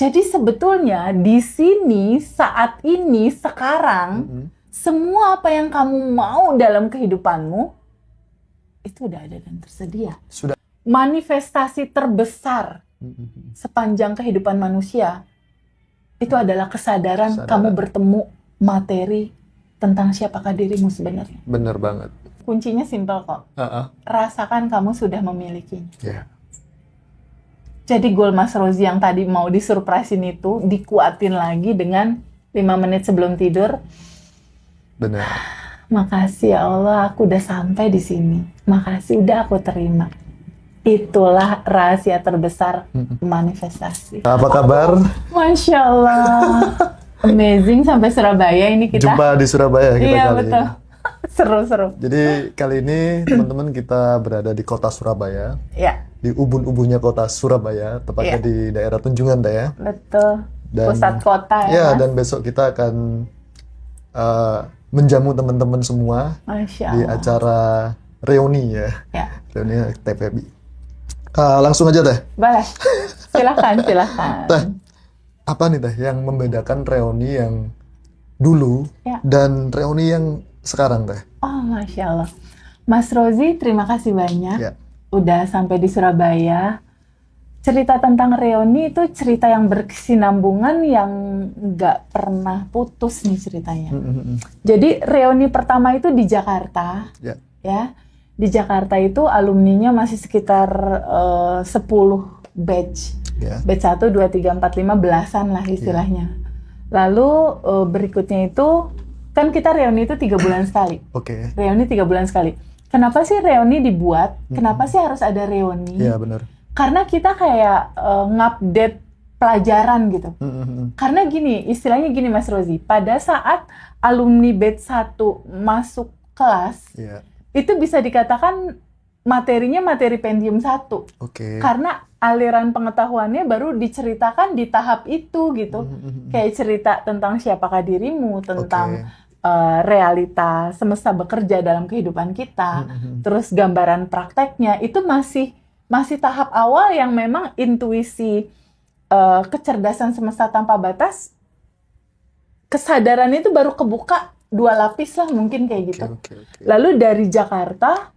Jadi sebetulnya di sini, saat ini, sekarang, semua apa yang kamu mau dalam kehidupanmu, itu udah ada dan tersedia. Sudah. Manifestasi terbesar sepanjang kehidupan manusia, itu adalah kesadaran kamu bertemu materi tentang siapakah dirimu sebenarnya. Bener banget. Kuncinya simpel kok. Rasakan kamu sudah memilikinya. Yeah. Jadi goal Mas Rozi yang tadi mau disurprisein itu dikuatin lagi dengan 5 menit sebelum tidur. Benar. Makasih ya Allah, aku udah sampai di sini. Makasih udah aku terima. Itulah rahasia terbesar manifestasi. Apa kabar? Masya Allah. Amazing, sampai Surabaya ini kita. Jumpa di Surabaya kita iya, kali betul. ini. Seru-seru. Jadi kali ini teman-teman kita berada di kota Surabaya. Iya. Di ubun-ubunnya kota Surabaya, tepatnya di daerah Tunjungan ya. Betul. Dan, pusat kota ya, ya, Mas? dan besok kita akan menjamu teman-teman semua Masya di Allah. acara reuni ya. Ya. Reuni TPB. Langsung aja Teh. Boleh. Silakan. Teh, apa nih Teh yang membedakan reuni yang dulu dan reuni yang sekarang Teh? Oh, Masya Allah. Mas Rozi, terima kasih banyak. Ya. Udah sampai di Surabaya. Cerita tentang reuni itu cerita yang berkesinambungan yang nggak pernah putus nih ceritanya. Jadi reuni pertama itu di Jakarta. Ya. Di Jakarta itu alumninya masih sekitar 10 batch. Batch 1, 2, 3, 4, 5 belasan lah istilahnya. Lalu berikutnya itu kan kita reuni itu 3 bulan sekali. Reuni 3 bulan sekali. Kenapa sih reuni dibuat? Kenapa sih harus ada reuni? Iya, benar. Karena kita kayak ngupdate pelajaran gitu. Karena gini, istilahnya gini Mas Rozi, pada saat alumni batch 1 masuk kelas, itu bisa dikatakan materinya materi Pentium 1. Karena aliran pengetahuannya baru diceritakan di tahap itu gitu. Kayak cerita tentang siapakah dirimu, tentang realita semesta bekerja dalam kehidupan kita, terus gambaran prakteknya itu masih tahap awal yang memang intuisi kecerdasan semesta tanpa batas, kesadaran itu baru kebuka 2 lapis lah mungkin kayak gitu. Lalu dari Jakarta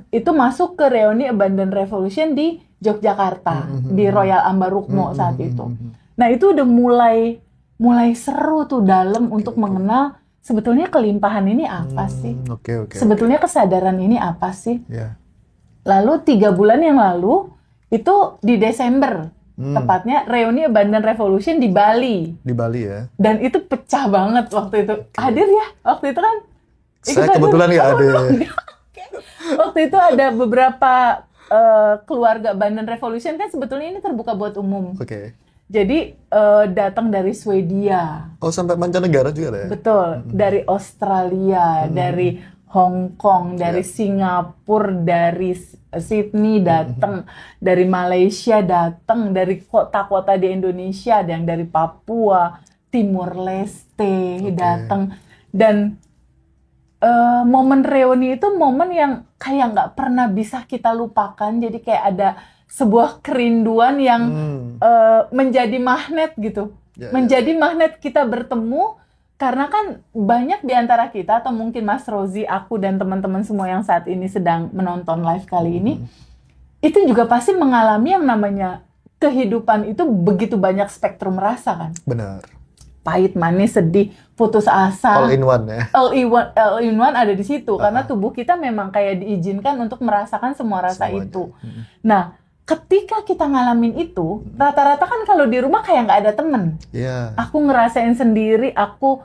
itu masuk ke reuni Abundant Revolution di Yogyakarta, di Royal Ambarukmo saat itu. Nah itu udah mulai seru tuh dalam untuk mengenal sebetulnya kelimpahan ini apa sih? Sebetulnya kesadaran ini apa sih? Lalu 3 bulan yang lalu itu di Desember, tepatnya reuni Abundant Revolution di Bali. Di Bali ya. Dan itu pecah banget waktu itu. Hadir ya? Waktu itu kan? Saya kebetulan nggak hadir. Waktu itu ada beberapa keluarga Abundant Revolution kan sebetulnya ini terbuka buat umum. Jadi datang dari Swedia. Oh, sampai mancanegara juga ya? Betul, dari Australia, dari Hong Kong, dari Singapura, dari Sydney datang, dari Malaysia datang, dari kota-kota di Indonesia, ada yang dari Papua, Timur Leste datang. Dan momen reuni itu momen yang kayak nggak pernah bisa kita lupakan. Jadi kayak ada sebuah kerinduan yang menjadi magnet gitu. Menjadi magnet kita bertemu, karena kan banyak di antara kita, atau mungkin Mas Rozi, aku dan teman-teman semua yang saat ini sedang menonton live kali ini, itu juga pasti mengalami yang namanya kehidupan itu begitu banyak spektrum rasa kan. Benar. Pahit, manis, sedih, putus asa. All in one ya. All in one ada di situ, karena tubuh kita memang kayak diizinkan untuk merasakan semua rasa itu. Nah, ketika kita ngalamin itu, rata-rata kan kalau di rumah kayak nggak ada temen. Aku ngerasain sendiri, aku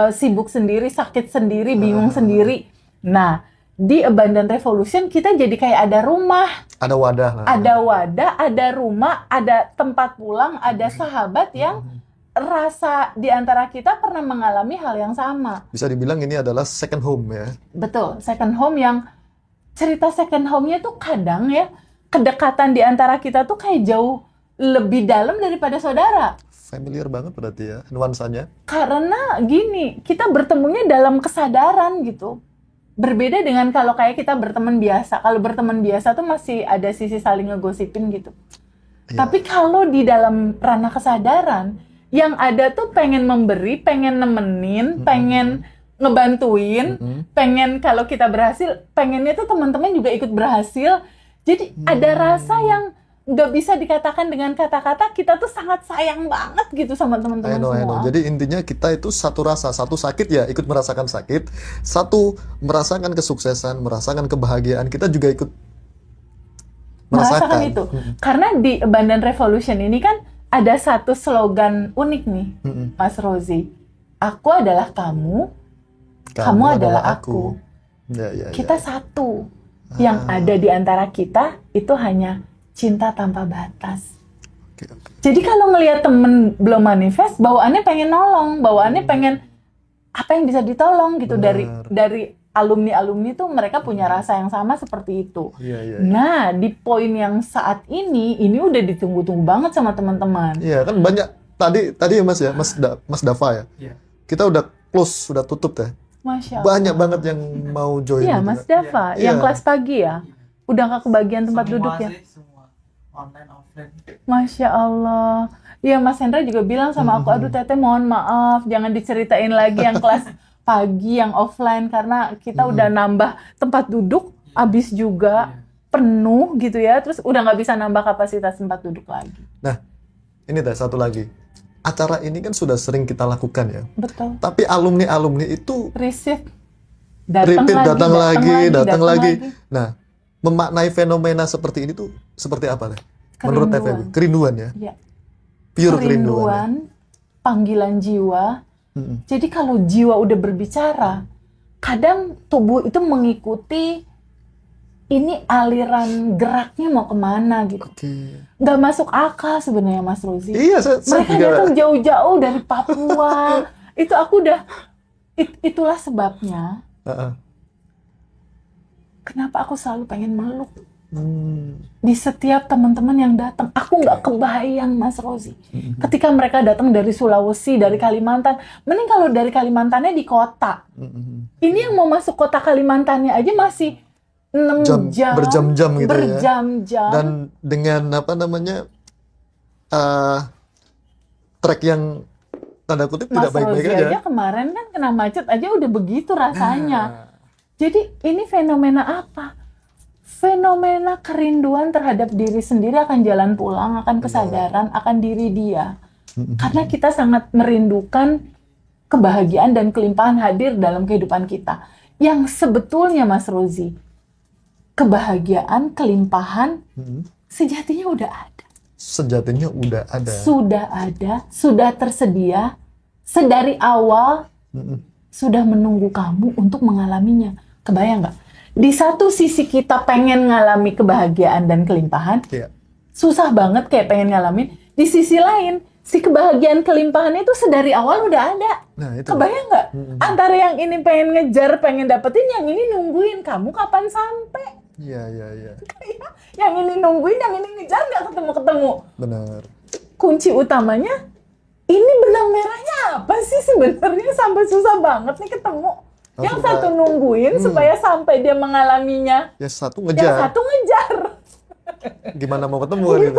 sibuk sendiri, sakit sendiri, bingung sendiri. Nah, di Abundant Revolution kita jadi kayak ada rumah. Ada wadah lah. Ada wadah, ada rumah, ada tempat pulang, ada sahabat yang rasa di antara kita pernah mengalami hal yang sama. Bisa dibilang ini adalah second home ya. Betul, second home yang cerita second home-nya tuh kadang ya, kedekatan di antara kita tuh kayak jauh lebih dalam daripada saudara. Familiar banget berarti ya, nuansanya. Karena gini, kita bertemunya dalam kesadaran gitu. Berbeda dengan kalau kayak kita berteman biasa. Kalau berteman biasa tuh masih ada sisi saling ngegosipin gitu. Tapi kalau di dalam ranah kesadaran, yang ada tuh pengen memberi, pengen nemenin, pengen ngebantuin, pengen kalau kita berhasil, pengennya tuh teman-teman juga ikut berhasil. Jadi ada rasa yang nggak bisa dikatakan dengan kata-kata, kita tuh sangat sayang banget gitu sama teman-teman semua. Jadi intinya kita itu satu rasa, satu sakit ya ikut merasakan sakit, satu merasakan kesuksesan, merasakan kebahagiaan, kita juga ikut merasakan itu. Karena di Abundant Revolution ini kan ada satu slogan unik nih, Mas Rozi. Aku adalah kamu, kamu adalah aku. Kita satu. Yang ada di antara kita itu hanya cinta tanpa batas. Jadi kalau ngelihat temen belum manifest, bawaannya pengen nolong, bawaannya pengen apa yang bisa ditolong gitu. Dari alumni-alumni tuh mereka punya rasa yang sama seperti itu. Nah, di poin yang saat ini udah ditunggu-tunggu banget sama teman-teman. Iya, kan banyak tadi ya Mas ya, Mas Dava ya. Kita udah close, sudah tutup ya. Masya Allah. Banyak banget yang mau join. Iya, Mas Dava, yang kelas pagi ya. Udah nggak kebagian tempat duduk ya? Semua online offline. Masya Allah. Iya, Mas Hendra juga bilang sama aku, aduh Teteh mohon maaf, jangan diceritain lagi yang kelas pagi, yang offline, karena kita udah nambah tempat duduk, habis juga penuh gitu ya, terus udah nggak bisa nambah kapasitas tempat duduk lagi. Nah, ini Teh, satu lagi. Acara ini kan sudah sering kita lakukan ya. Betul. Tapi alumni-alumni itu Receive. datang lagi. Nah, memaknai fenomena seperti ini tuh seperti apa Teh? Menurut Teh Feby? Kerinduan ya? Iya. Pure kerinduan. Panggilan jiwa. Jadi kalau jiwa udah berbicara, kadang tubuh itu mengikuti ini aliran geraknya mau kemana gitu. Nggak masuk akal sebenarnya Mas Rozi. Iya, mereka datang jauh-jauh dari Papua. Itu aku udah, itulah sebabnya. Kenapa aku selalu pengen meluk. Di setiap teman-teman yang datang, aku nggak kebayang Mas Rozi. Ketika mereka datang dari Sulawesi, dari Kalimantan, mending kalau dari Kalimantannya di kota. Ini yang mau masuk kota Kalimantannya aja masih 6 jam, berjam-jam gitu berjam-jam. Dan dengan apa namanya trek yang tanda kutip tidak baik-baik aja. Mas Rozi aja kemarin kan kena macet aja udah begitu rasanya. Jadi ini fenomena apa? Fenomena kerinduan terhadap diri sendiri, akan jalan pulang, akan kesadaran, akan diri dia. Karena kita sangat merindukan kebahagiaan dan kelimpahan hadir dalam kehidupan kita. Yang sebetulnya Mas Rozi, kebahagiaan, kelimpahan sejatinya udah ada. Sejatinya udah ada. Sudah ada, sudah tersedia, sedari awal sudah menunggu kamu untuk mengalaminya. Kebayang nggak? Di satu sisi kita pengen ngalami kebahagiaan dan kelimpahan, susah banget kayak pengen ngalamin. Di sisi lain, si kebahagiaan kelimpahan itu sedari awal udah ada. Nah, itu. Kebayang nggak? Antara yang ini pengen ngejar, pengen dapetin, yang ini nungguin kamu kapan sampai. Iya. Yang ini nungguin, yang ini ngejar nggak ketemu-ketemu. Benar. Kunci utamanya, ini benang merahnya apa sih sebenarnya sampai susah banget nih ketemu. Yang satu nungguin supaya sampai dia mengalaminya. Yang satu ngejar. Gimana mau ketemu?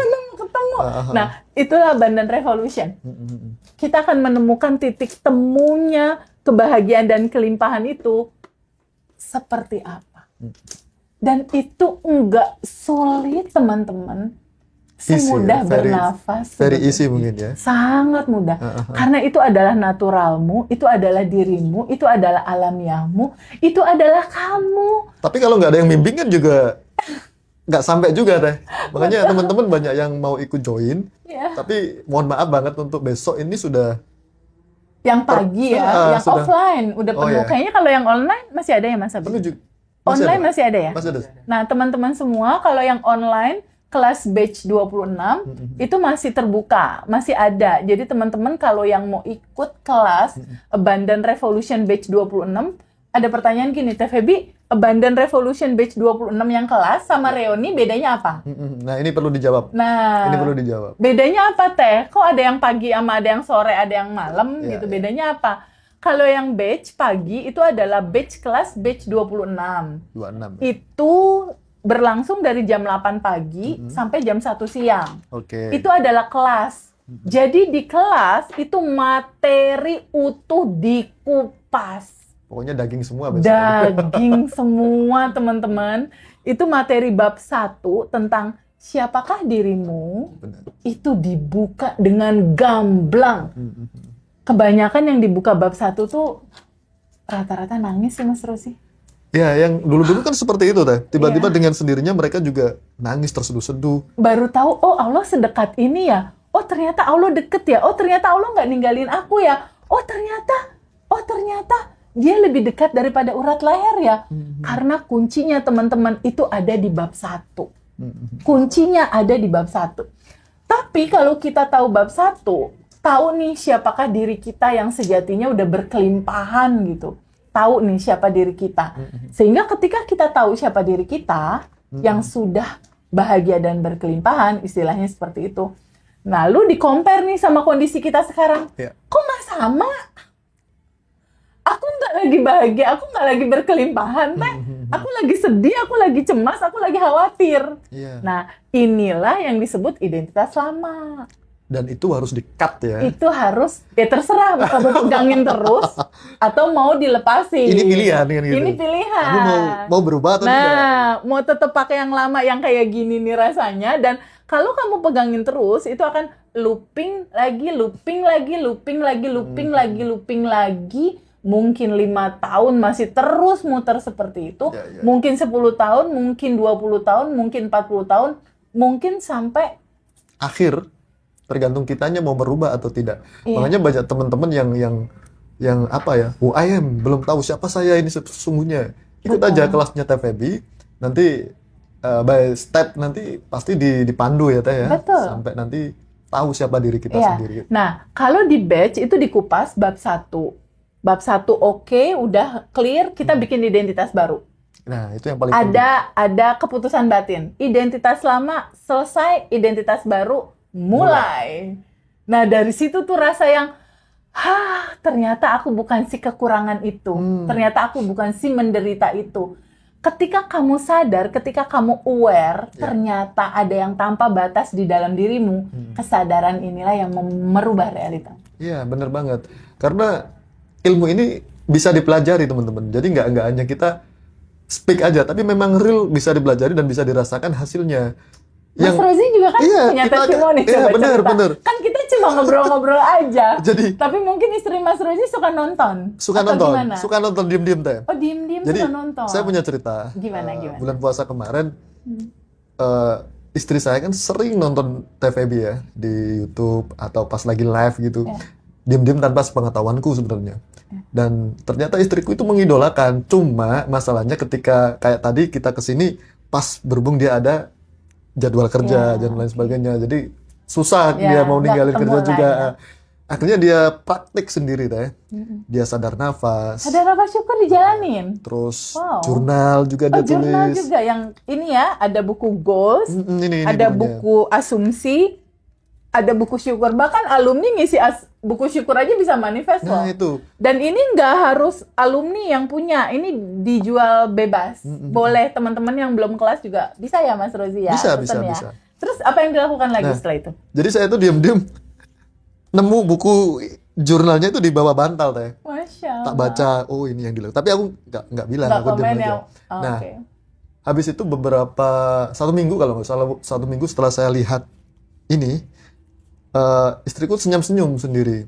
Nah, itulah Abundant Revolution. Kita akan menemukan titik temunya kebahagiaan dan kelimpahan itu seperti apa. Dan itu enggak sulit, teman-teman. Semudah bernafas. Very easy mungkin ya. Sangat mudah. Karena itu adalah naturalmu, itu adalah dirimu, itu adalah alamiahmu, itu adalah kamu. Tapi kalau nggak ada yang bimbing kan juga nggak sampai juga Teh. Makanya teman-teman banyak yang mau ikut join. Tapi mohon maaf banget untuk besok ini sudah. Yang pagi yang sudah, offline udah penuh. Kayaknya kalau yang online masih ada ya Mas Abi? Online masih ada ya? Masih ada. Nah teman-teman semua, kalau yang online kelas batch 26 itu masih terbuka, masih ada. Jadi teman-teman kalau yang mau ikut kelas Abundant Revolution batch 26, ada pertanyaan gini, Teh Feby, Abundant Revolution batch 26 yang kelas sama reuni bedanya apa? Nah, ini perlu dijawab. Bedanya apa Teh? Kok ada yang pagi sama ada yang sore, ada yang malam gitu. Bedanya apa? Kalau yang batch pagi itu adalah batch kelas batch 26. Itu berlangsung dari jam 8 pagi sampai jam 1 siang. Oke. Itu adalah kelas. Jadi di kelas itu materi utuh dikupas. Pokoknya daging semua besok. Daging semua, teman-teman. Itu materi bab 1 tentang siapakah dirimu. Benar. Itu dibuka dengan gamblang. Kebanyakan yang dibuka bab 1 tuh rata-rata nangis sih, Mas Rosi. Ya, yang dulu-dulu kan seperti itu, Teh. Tiba-tiba Iya. dengan sendirinya mereka juga nangis terseduh-seduh. Baru tahu, oh Allah sedekat ini ya. Oh ternyata Allah deket ya. Oh ternyata Allah nggak ninggalin aku ya. Oh ternyata dia lebih dekat daripada urat leher ya. Karena kuncinya teman-teman itu ada di bab 1. Kuncinya ada di bab 1. Tapi kalau kita tahu bab 1, tahu nih siapakah diri kita yang sejatinya udah berkelimpahan gitu. Tahu nih siapa diri kita. Sehingga ketika kita tahu siapa diri kita, yang sudah bahagia dan berkelimpahan, istilahnya seperti itu. Nah, lu di-compare nih sama kondisi kita sekarang. Ya. Kok nggak sama? Aku nggak lagi bahagia, aku nggak lagi berkelimpahan, Teh. Aku lagi sedih, aku lagi cemas, aku lagi khawatir. Iya. Nah, inilah yang disebut identitas lama. Dan itu harus di-cut ya. Itu harus, ya terserah, mau kamu pegangin terus, atau mau dilepasin. Ini pilihan kan gitu. Ini pilihan. Kamu mau berubah atau tidak? Nah, mau tetap pakai yang lama yang kayak gini nih rasanya, dan kalau kamu pegangin terus, itu akan looping lagi, mungkin 5 tahun masih terus muter seperti itu, Ya, ya. mungkin 10 tahun, mungkin 20 tahun, mungkin 40 tahun, mungkin sampai Akhir tergantung kitanya mau berubah atau tidak. Iya. Makanya banyak teman-teman yang apa ya? Who I am, belum tahu siapa saya ini sesungguhnya. Ikut Betul. aja kelasnya Teh Feby, nanti by step nanti pasti dipandu ya Teh ya. Betul. Sampai nanti tahu siapa diri kita Iya. sendiri. Nah, kalau di batch itu dikupas bab 1. Bab 1 oke, udah clear, kita bikin identitas baru. Nah, itu yang paling penting. Ada keputusan batin. Identitas lama selesai, identitas baru mulai. Nah, dari situ tuh rasa yang ternyata aku bukan si kekurangan itu. Ternyata aku bukan si menderita itu. Ketika kamu sadar, ketika kamu aware, ternyata ada yang tanpa batas di dalam dirimu. Kesadaran inilah yang merubah realita. Iya, bener banget. Karena ilmu ini bisa dipelajari teman-teman. Jadi nggak hanya kita speak aja, tapi memang real bisa dipelajari dan bisa dirasakan hasilnya. Mas Rozi juga kan Iya, punya kita- testimoni, iya, coba bener, cerita. bener. Kan kita cuma ngobrol-ngobrol aja. Jadi Tapi mungkin istri Mas Rozi suka nonton. suka Atau nonton, gimana? suka nonton diem-diem Teh. Oh, diem-diem Jadi suka nonton. saya punya cerita. Gimana? Bulan puasa kemarin, istri saya kan sering nonton TVB ya di YouTube atau pas lagi live gitu, diem-diem tanpa sepengetahuanku sebenarnya. Dan ternyata istriku itu mengidolakan. Cuma masalahnya ketika kayak tadi kita kesini pas berhubung dia ada jadwal kerja dan lain sebagainya, jadi susah Ya, dia mau nggak ninggalin ketemu kerja lah juga. ya. Akhirnya dia praktik sendiri Teh. Dia sadar nafas. Ada apa syukur dijalanin. Terus Wow. jurnal juga Oh, dia jurnal tulis. juga yang ini ya, ada buku goals, Ini ada bukunya. buku asumsi, ada buku syukur. Bahkan alumni ngisi buku syukur aja bisa manifest Nah loh. itu. Dan ini nggak harus alumni yang punya, ini dijual bebas. Boleh teman-teman yang belum kelas juga bisa ya Mas Rozi ya? Bisa, pesen ya. bisa. Terus apa yang dilakukan lagi Nah. setelah itu? Jadi saya tuh diem-diem nemu buku jurnalnya itu di bawah bantal Teh. Masya Allah. Tak baca, oh ini yang dilakukan. Tapi aku nggak bilang, Nggak aku diem komen aja. ya. Oh, Nah, oke. habis itu beberapa 1 minggu kalau nggak salah, 1 minggu setelah saya lihat ini, istriku senyum-senyum sendiri.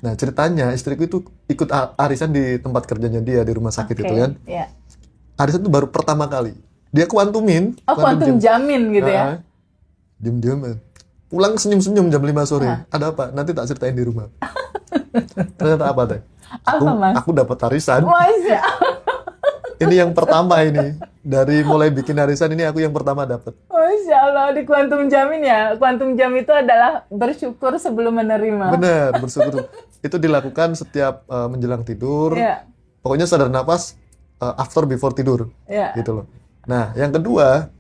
Nah ceritanya istriku itu ikut arisan di tempat kerjanya dia di rumah sakit Oke, itu kan. ya. Arisan itu baru pertama kali. Dia kuantumin. Oh, kuantum jamin gitu ya? Diem-diem. Pulang senyum-senyum jam 5 sore. Ada apa? Nanti tak ceritain di rumah. Ternyata apa Teh? Apa, Mas? Aku dapat arisan. Masya Allah. Ini yang pertama ini. Dari mulai bikin arisan ini aku yang pertama dapat. Masya Allah, di kuantum jamin ya. Kuantum jam itu adalah bersyukur sebelum menerima. Bener, bersyukur. Itu dilakukan setiap menjelang tidur. Iya. Pokoknya sadar nafas after before tidur. Iya. Gitu loh. Nah, yang kedua,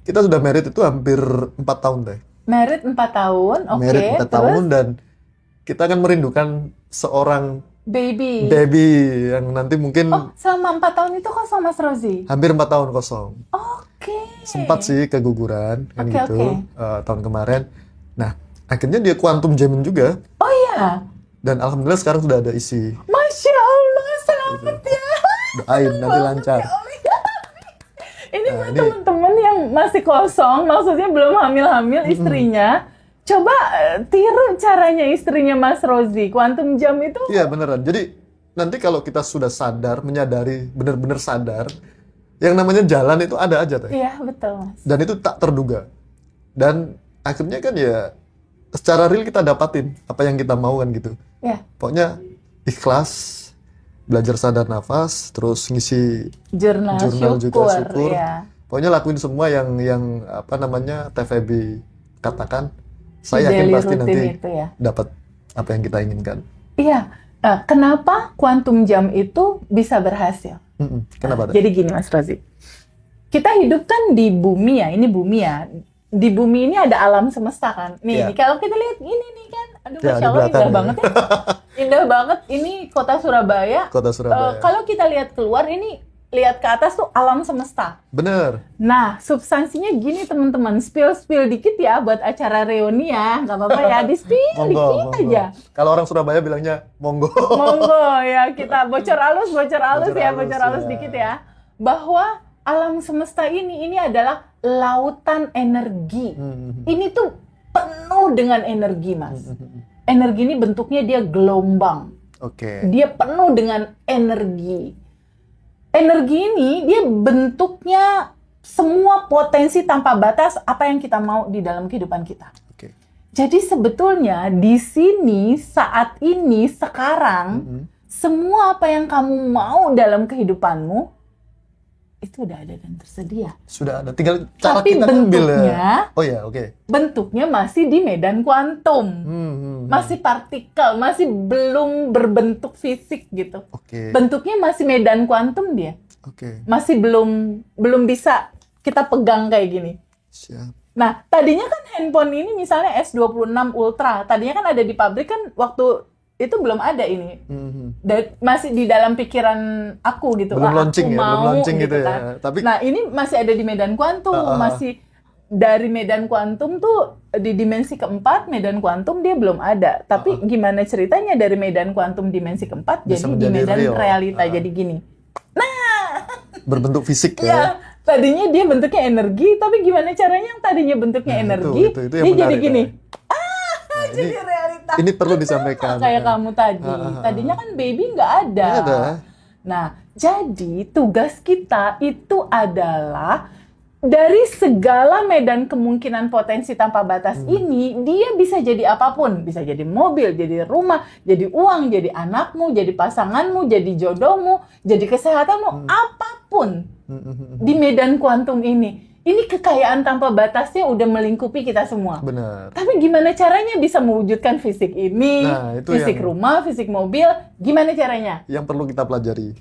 kita sudah married itu hampir 4 tahun Teh. Married 4 tahun, oke. Married 4 terus? tahun dan kita akan merindukan seorang Baby. Baby yang nanti mungkin Oh, selama 4 tahun itu kosong Mas Rozi? hampir 4 tahun kosong. Oke. Sempat sih keguguran kan Oke, gitu oke. tahun kemarin. Nah, akhirnya dia quantum jamming juga Oh iya. dan alhamdulillah sekarang sudah ada isi. Masya Allah, selamat ya. Doain nanti lancar. Ini buat ini- teman-teman yang masih kosong, maksudnya belum hamil-hamil istrinya, coba tiru caranya istrinya Mas Rozi. Quantum jam itu Iya beneran. Jadi nanti kalau kita sudah sadar, menyadari, benar-benar sadar, yang namanya jalan itu ada aja Teh. iya betul Mas. Dan itu tak terduga. Dan akhirnya kan ya secara real kita dapatin apa yang kita mau kan gitu. Ya, Pokoknya ikhlas, belajar sadar nafas, terus ngisi jurnal juga syukur, syukur. ya. Pokoknya lakuin semua yang apa namanya TVB katakan. Saya Daily yakin pasti routine nanti itu ya. dapat apa yang kita inginkan. Iya, kenapa quantum jam itu bisa berhasil? Kenapa? Teh? Jadi gini Mas Rozi, kita hidup kan di bumi ya, ini bumi ya. Di bumi ini ada alam semesta kan. Iya. Nih, kalau kita lihat ini nih kan, aduh Ya, Masya di Allah belakang indah ya. banget ya. Indah banget, ini kota Surabaya. Kota Surabaya. Kalau kita lihat keluar, ini lihat ke atas tuh alam semesta. Bener. Nah, substansinya gini teman-teman, spill dikit ya buat acara reuni ya, nggak apa-apa ya, di-spill Monggo, dikit monggo. aja. Kalau orang Surabaya bilangnya monggo. Monggo ya, kita bocor halus ya, halus, bocor halus ya. dikit ya. Bahwa alam semesta ini adalah lautan energi. Ini tuh penuh dengan energi, Mas. Energi ini bentuknya dia gelombang. Oke. Dia penuh dengan energi. Energi ini dia bentuknya semua potensi tanpa batas apa yang kita mau di dalam kehidupan kita. Oke. Jadi sebetulnya di sini saat ini sekarang semua apa yang kamu mau dalam kehidupanmu itu udah ada dan tersedia. Sudah ada. Tinggal cara Tapi kita ngambil bentuknya ya. Oh ya, oke. bentuknya masih di medan kuantum. Masih partikel, masih belum berbentuk fisik gitu. Oke. Bentuknya masih medan kuantum dia. Oke. Masih belum bisa kita pegang kayak gini. Siap. Nah, tadinya kan handphone ini misalnya S26 Ultra, tadinya kan ada di pabrik kan waktu itu belum ada ini. Masih di dalam pikiran aku gitu. Belum Wah, launching aku ya, belum mau launching gitu ya. kan. Tapi- Nah, ini masih ada di medan kuantum, masih dari medan kuantum tuh di dimensi keempat medan kuantum dia belum ada. Tapi gimana ceritanya dari medan kuantum dimensi keempat Bisa jadi di menjadi medan real. realita jadi gini. Berbentuk fisik Ya, ya. tadinya dia bentuknya energi, tapi gimana caranya yang tadinya bentuknya Nah, energi, itu yang dia jadi menarik, gini. Nah, Jadi realita. ini perlu disampaikan. Kayak ya. kamu tadi. Tadinya kan baby nggak ada. Nggak ada. Nah, jadi tugas kita itu adalah dari segala medan kemungkinan potensi tanpa batas ini, dia bisa jadi apapun. Bisa jadi mobil, jadi rumah, jadi uang, jadi anakmu, jadi pasanganmu, jadi jodohmu, jadi kesehatanmu, apapun di medan kuantum ini. Ini kekayaan tanpa batasnya udah melingkupi kita semua. Benar. Tapi gimana caranya bisa mewujudkan fisik ini, Nah, itu fisik yang- rumah, fisik mobil, gimana caranya? Yang perlu kita pelajari.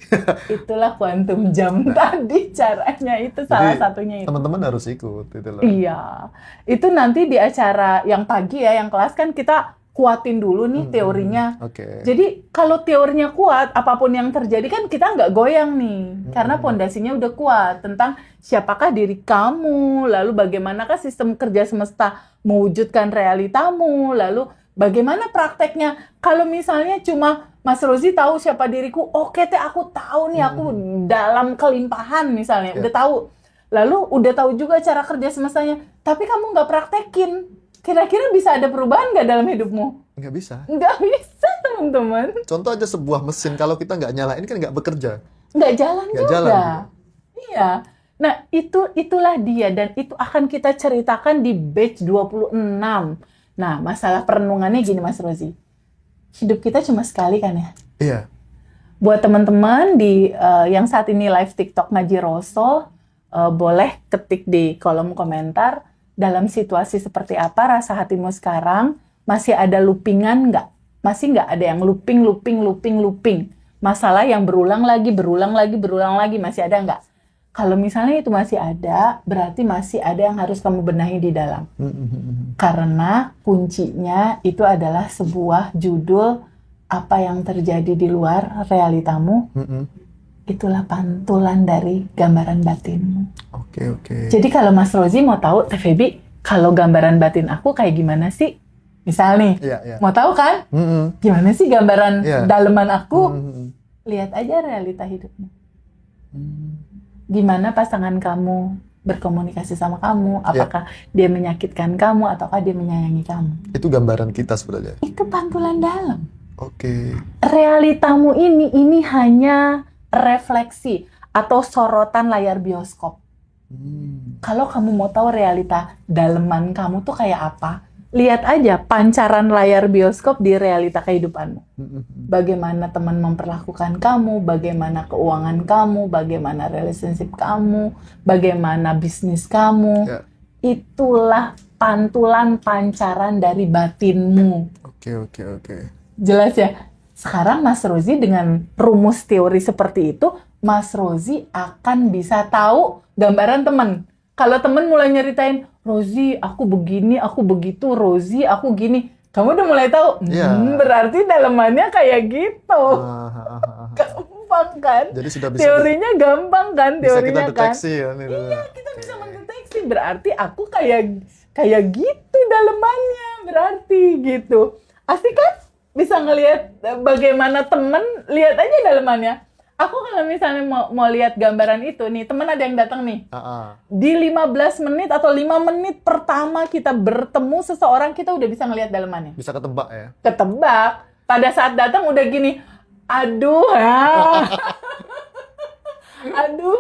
Itulah quantum jam tadi caranya, itu salah Jadi, satunya itu. Teman-teman harus ikut itu loh. Iya, itu nanti di acara yang pagi ya, yang kelas kan kita kuatin dulu nih teorinya. Oke. Jadi kalau teorinya kuat, apapun yang terjadi kan kita nggak goyang nih, karena pondasinya udah kuat tentang siapakah diri kamu, lalu bagaimanakah sistem kerja semesta mewujudkan realitamu, lalu bagaimana prakteknya. Kalau misalnya cuma Mas Rozi tahu siapa diriku, oke teh aku tahu nih aku dalam kelimpahan misalnya, udah tahu. Lalu udah tahu juga cara kerja semestanya, tapi kamu nggak praktekin. Kira-kira bisa ada perubahan nggak dalam hidupmu? Nggak bisa. Nggak bisa, teman-teman. Contoh aja sebuah mesin, kalau kita nggak nyalain kan nggak bekerja. Nggak jalan Nggak juga. jalan juga. Iya. Nah, itulah dia. Dan itu akan kita ceritakan di batch 26. Nah, masalah perenungannya gini, Mas Rozi. Hidup kita cuma sekali kan ya? Iya. Buat teman-teman yang saat ini live TikTok Ngaji Roso, boleh ketik di kolom komentar, dalam situasi seperti apa rasa hatimu sekarang, masih ada loopingan nggak? Masih nggak ada yang looping? Masalah yang berulang lagi, masih ada nggak? Kalau misalnya itu masih ada, berarti masih ada yang harus kamu benahi di dalam. Karena kuncinya itu adalah sebuah judul apa yang terjadi di luar realitamu, itulah pantulan dari gambaran batinmu. Oke. Jadi kalau Mas Rozi mau tahu, Teh Feby, kalau gambaran batin aku kayak gimana sih? Misal nih, Iya. mau tahu kan? Gimana sih gambaran daleman aku? Lihat aja realita hidupmu. Gimana pasangan kamu berkomunikasi sama kamu? Apakah dia menyakitkan kamu ataukah dia menyayangi kamu? Itu gambaran kita sebenarnya. Itu pantulan dalam. Oke. Realitamu ini hanya refleksi atau sorotan layar bioskop. Kalau kamu mau tahu realita daleman kamu tuh kayak apa, lihat aja pancaran layar bioskop di realita kehidupanmu. Bagaimana teman memperlakukan kamu, bagaimana keuangan kamu, bagaimana relationship kamu, bagaimana bisnis kamu. Itulah pantulan pancaran dari batinmu. Oke. Jelas ya? Sekarang Mas Rozi dengan rumus teori seperti itu, Mas Rozi akan bisa tahu gambaran teman. Kalau teman mulai nyeritain, Rozi, aku begini, aku begitu, Rozi, aku gini. Kamu udah mulai tahu, berarti dalemannya kayak gitu. Gampang kan? Jadi sudah bisa teorinya gampang kan? Teorinya kita deteksi kan? ya. Iya, kita bisa mendeteksi. Berarti aku kayak gitu dalemannya. Berarti gitu. Asik kan? Bisa ngelihat bagaimana temen, lihat aja dalemannya. Aku kalau misalnya mau lihat gambaran itu nih, temen ada yang datang nih. Di 15 menit atau 5 menit pertama kita bertemu seseorang, kita udah bisa ngelihat dalemannya. Bisa ketebak ya? Ketebak. Pada saat datang udah gini, aduh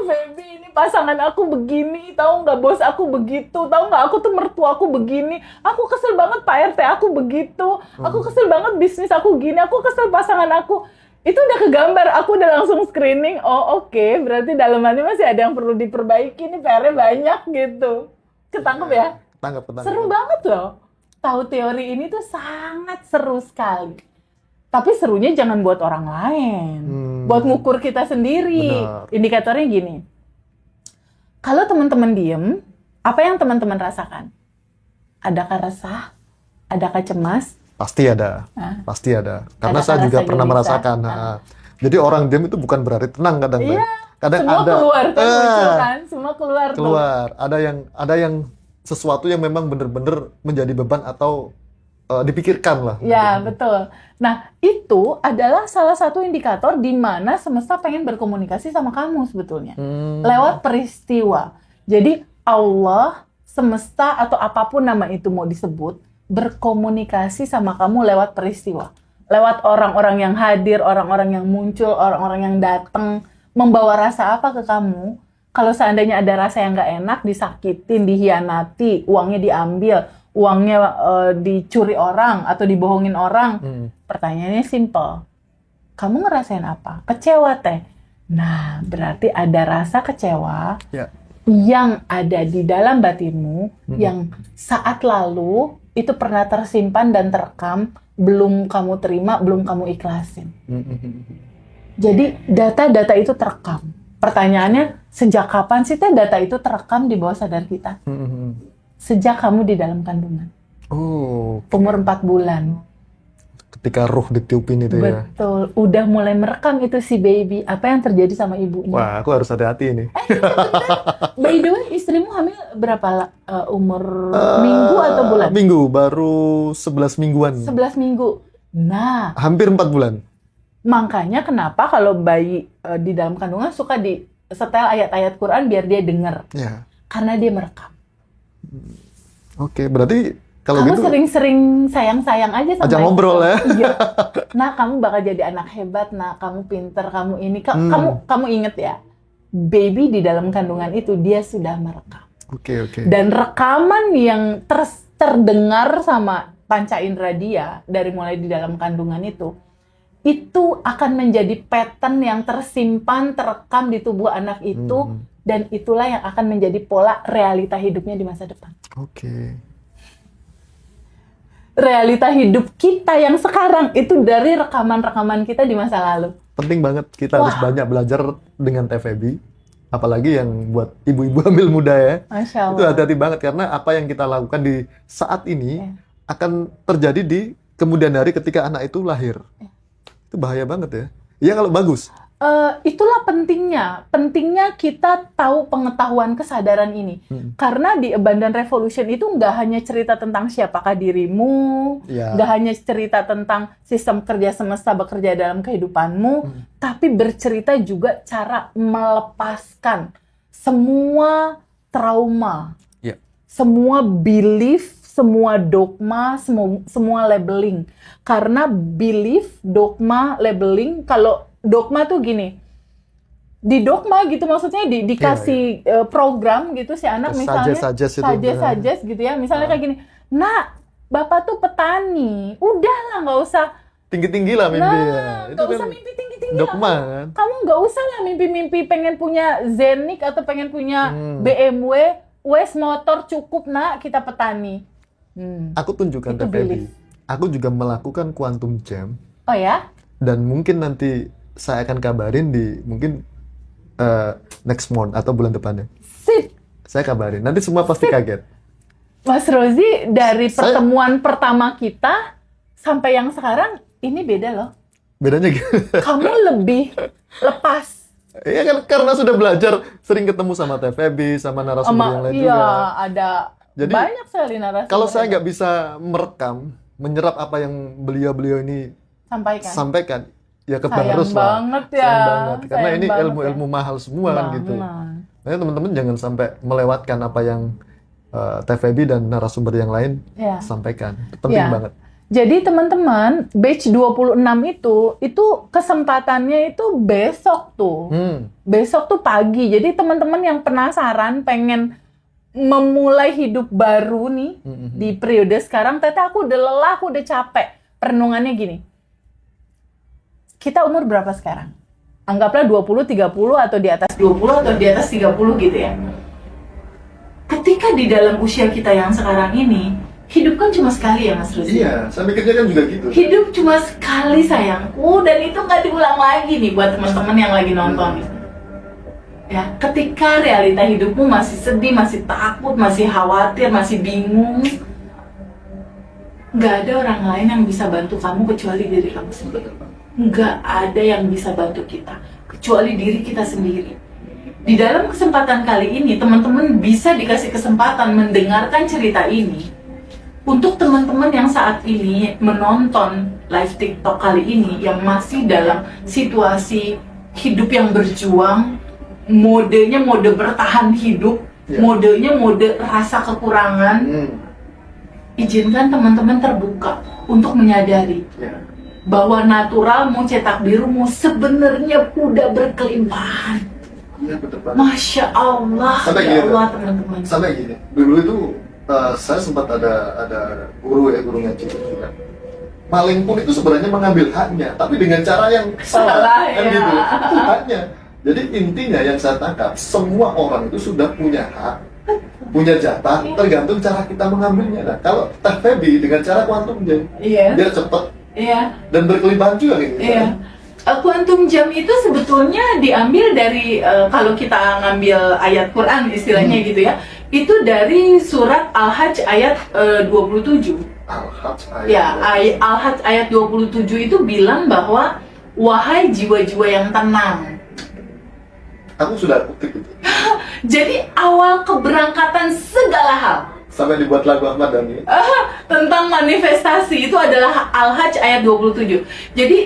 Feby, ini pasangan aku begini, tahu nggak bos aku begitu, tahu nggak aku tuh mertua aku begini, aku kesel banget Pak RT aku begitu, aku kesel banget bisnis aku gini, aku kesel pasangan aku. Itu udah kegambar, aku udah langsung screening, oke, berarti dalemannya masih ada yang perlu diperbaiki, nih PR-nya banyak gitu. Ketangkep ya? Ketangkep. Seru banget loh. Tahu teori ini tuh sangat seru sekali. Tapi serunya jangan buat orang lain. Buat ngukur kita sendiri. Benar. Indikatornya gini. Kalau teman-teman diem, apa yang teman-teman rasakan? Adakah resah? Adakah cemas? Pasti ada. Karena saya juga pernah merasakan. Jadi orang diam itu bukan berarti tenang kadang. Iya. Kadang semua ada keluar kan, muncul kan? Semua keluar. Ada yang sesuatu yang memang benar-benar menjadi beban atau dipikirkan lah. Ya, betul. Nah, itu adalah salah satu indikator di mana semesta pengen berkomunikasi sama kamu sebetulnya. Lewat peristiwa. Jadi, Allah, semesta, atau apapun nama itu mau disebut, berkomunikasi sama kamu lewat peristiwa. Lewat orang-orang yang hadir, orang-orang yang muncul, orang-orang yang datang, membawa rasa apa ke kamu. Kalau seandainya ada rasa yang nggak enak, disakitin, dihianati, uangnya diambil, uangnya dicuri orang atau dibohongin orang, pertanyaannya simple. Kamu ngerasain apa? Kecewa teh. Nah, berarti ada rasa kecewa yang ada di dalam batinmu, yang saat lalu itu pernah tersimpan dan terekam, belum kamu terima, belum kamu ikhlasin. Jadi data-data itu terekam. Pertanyaannya, sejak kapan sih teh data itu terekam di bawah sadar kita? Sejak kamu di dalam kandungan. Umur 4 bulan. Ketika ruh ditiupin itu ya. Betul. Udah mulai merekam itu si baby. Apa yang terjadi sama ibunya. Wah, aku harus hati-hati nih. By the way, istrimu hamil berapa umur minggu atau bulan? Minggu, baru 11 mingguan. 11 minggu. Nah. Hampir 4 bulan. Makanya kenapa kalau bayi di dalam kandungan suka di setel ayat-ayat Quran biar dia dengar. Ya. Karena dia merekam. Oke, berarti kalau kamu gitu sering-sering sayang-sayang aja sama ajak ngobrol ya. Iya. Nah, kamu bakal jadi anak hebat, nah kamu pinter, kamu ini. Kamu inget ya, baby di dalam kandungan itu dia sudah merekam. Oke. Dan rekaman yang terdengar sama panca indera dia dari mulai di dalam kandungan itu akan menjadi pattern yang tersimpan, terekam di tubuh anak itu, dan itulah yang akan menjadi pola realita hidupnya di masa depan. Oke. Realita hidup kita yang sekarang itu dari rekaman-rekaman kita di masa lalu. Penting banget kita harus banyak belajar dengan TVB, apalagi yang buat ibu-ibu hamil muda ya. Masya Allah. Itu hati-hati banget karena apa yang kita lakukan di saat ini akan terjadi di kemudian hari ketika anak itu lahir. Itu bahaya banget ya. Iya kalau bagus. Itulah pentingnya kita tahu pengetahuan kesadaran ini. Karena di Abundant Revolution itu nggak hanya cerita tentang siapakah dirimu, nggak hanya cerita tentang sistem kerja semesta bekerja dalam kehidupanmu, tapi bercerita juga cara melepaskan semua trauma, semua belief, semua dogma, semua labeling. Karena belief, dogma, labeling, kalau dogma tuh gini, di dogma gitu maksudnya dikasih program gitu si anak misalnya suggest gitu ya, misalnya kayak gini, nak bapak tuh petani, udahlah nggak usah tinggi lah mimpinya, nggak usah mimpi tinggi dogma lah. Kan? Kamu nggak usah lah mimpi pengen punya Zenik atau pengen punya BMW, wes motor cukup nak, kita petani. Aku tunjukkan TVB, aku juga melakukan quantum jam. Oh ya? Dan mungkin nanti saya akan kabarin di mungkin next month atau bulan depannya. Sip. Saya kabarin. Nanti semua pasti kaget. Mas Rozi, dari pertemuan pertama kita sampai yang sekarang ini beda loh. Bedanya gitu. Kamu lebih lepas. Iya kan karena sudah belajar sering ketemu sama TVB, sama narasumber yang lain juga. Iya, ada jadi, banyak sekali narasumber. Kalau saya nggak bisa merekam, menyerap apa yang beliau-beliau ini sampaikan, ya kebarus lah. Banget ya. Sayang banget. Karena ini ilmu-ilmu mahal semua kan gitu. Makanya teman-teman jangan sampai melewatkan apa yang TVB dan narasumber yang lain sampaikan. Itu penting banget. Jadi teman-teman, batch 26 itu kesempatannya itu besok tuh. Besok tuh pagi. Jadi teman-teman yang penasaran pengen memulai hidup baru nih di periode sekarang, Tete aku udah lelah, aku udah capek. Perenungannya gini. Kita umur berapa sekarang? Anggaplah 20, 30 atau di atas 20 atau di atas 30 gitu ya. Ketika di dalam usia kita yang sekarang ini, hidup kan cuma sekali ya Mas Ruzi? Iya, saya mikirnya kan juga gitu. Hidup cuma sekali sayangku, dan itu nggak diulang lagi nih buat teman-teman yang lagi nonton. Ya, ketika realita hidupmu masih sedih, masih takut, masih khawatir, masih bingung, nggak ada orang lain yang bisa bantu kamu kecuali diri kamu sendiri. Nggak ada yang bisa bantu kita kecuali diri kita sendiri. Di dalam kesempatan kali ini, teman-teman bisa dikasih kesempatan mendengarkan cerita ini. Untuk teman-teman yang saat ini menonton live TikTok kali ini, yang masih dalam situasi hidup yang berjuang, modenya mode bertahan hidup, modenya mode rasa kekurangan, izinkan teman-teman terbuka untuk menyadari bahwa naturalmu, cetak birumu sebenarnya udah berkelimpahan. Masya Allah, ya Allah teman-teman. Sampai gini, dulu itu saya sempat ada guru ngaji juga. Maling pun itu sebenarnya mengambil haknya, tapi dengan cara yang salah kan gitu. Itu haknya. Jadi intinya yang saya tangkap, semua orang itu sudah punya hak, punya jatah, tergantung cara kita mengambilnya. Nah, kalau TVB dengan cara quantum jam, dia cepat. Dan berkelimpahan juga gitu. Quantum jam itu sebetulnya diambil dari kalau kita ngambil ayat Quran istilahnya gitu ya, itu dari surat Al-Hajj ayat 27. Al-Hajj ayat Al-Hajj ayat 27 itu bilang bahwa wahai jiwa-jiwa yang tenang. Aku sudah kutip itu. Jadi awal keberangkatan segala hal. Sampai dibuat lagu Ahmad Dhani. Tentang manifestasi itu adalah Al-Hajj ayat 27. Jadi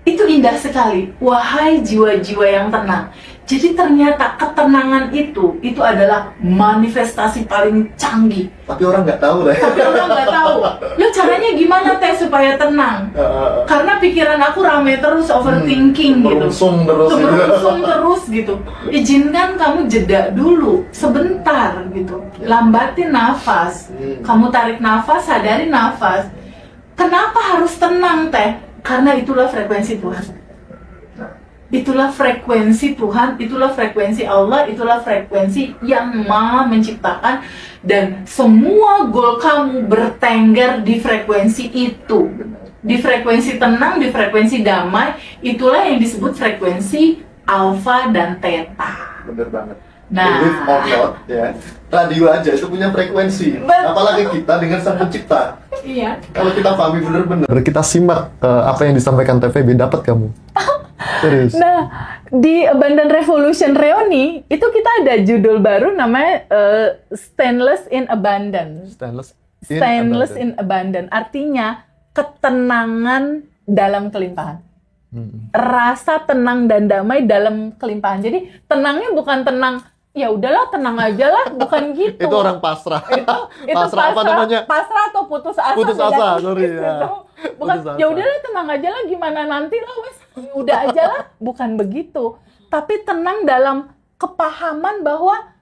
itu indah sekali. Wahai jiwa-jiwa yang tenang. Jadi ternyata ketenangan itu adalah manifestasi paling canggih. Tapi orang nggak tahu deh. Tapi orang nggak tahu. Lo caranya gimana teh supaya tenang? Karena pikiran aku rame terus, overthinking gitu. Berungsung terus gitu. Izinkan kamu jeda dulu, sebentar gitu. Lambatin nafas. Kamu tarik nafas, sadari nafas. Kenapa harus tenang teh? Karena itulah frekuensi Tuhan. Itulah frekuensi Tuhan, itulah frekuensi Allah, itulah frekuensi yang Maha menciptakan, dan semua goal kamu bertengger di frekuensi itu. Di frekuensi tenang, di frekuensi damai, itulah yang disebut frekuensi alfa dan theta. Bener banget. Nah. believe or not, ya, radio aja itu punya frekuensi. Betul. Apalagi kita dengan sang pencipta. Iya. Kalau kita pahami benar-benar, kita simak apa yang disampaikan TVB, dapat kamu. Serius. Nah, di Abundant Revolution Reuni itu kita ada judul baru namanya Stainless in Abundance. Stainless in Abundance artinya ketenangan dalam kelimpahan. Rasa tenang dan damai dalam kelimpahan. Jadi tenangnya bukan tenang ya udahlah tenang aja lah, bukan gitu. Itu orang pasrah. Itu pasrah apa namanya? Pasrah atau putus asa. Putus beda asa, tipis sorry gitu. ya. Bukan Putus asa. ya udahlah tenang aja lah, gimana nanti lah wes udah aja lah, bukan begitu. Tapi tenang dalam kepahaman bahwa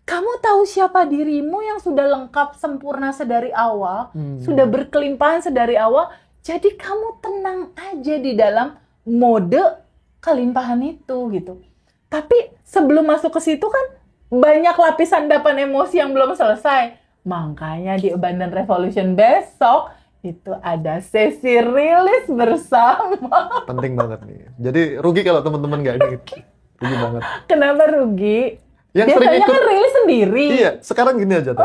kamu tahu siapa dirimu yang sudah lengkap sempurna sedari awal, sudah berkelimpahan sedari awal. Jadi kamu tenang aja di dalam mode kelimpahan itu gitu. Tapi sebelum masuk ke situ kan banyak lapisan endapan emosi yang belum selesai. Makanya di Abundant Revolution besok itu ada sesi rilis bersama. Penting banget nih. Jadi rugi kalau teman-teman nggak ikut. Rugi banget. Kenapa rugi? Yang Biasanya sering ikut, kan rilis sendiri. Iya, sekarang gini aja tuh.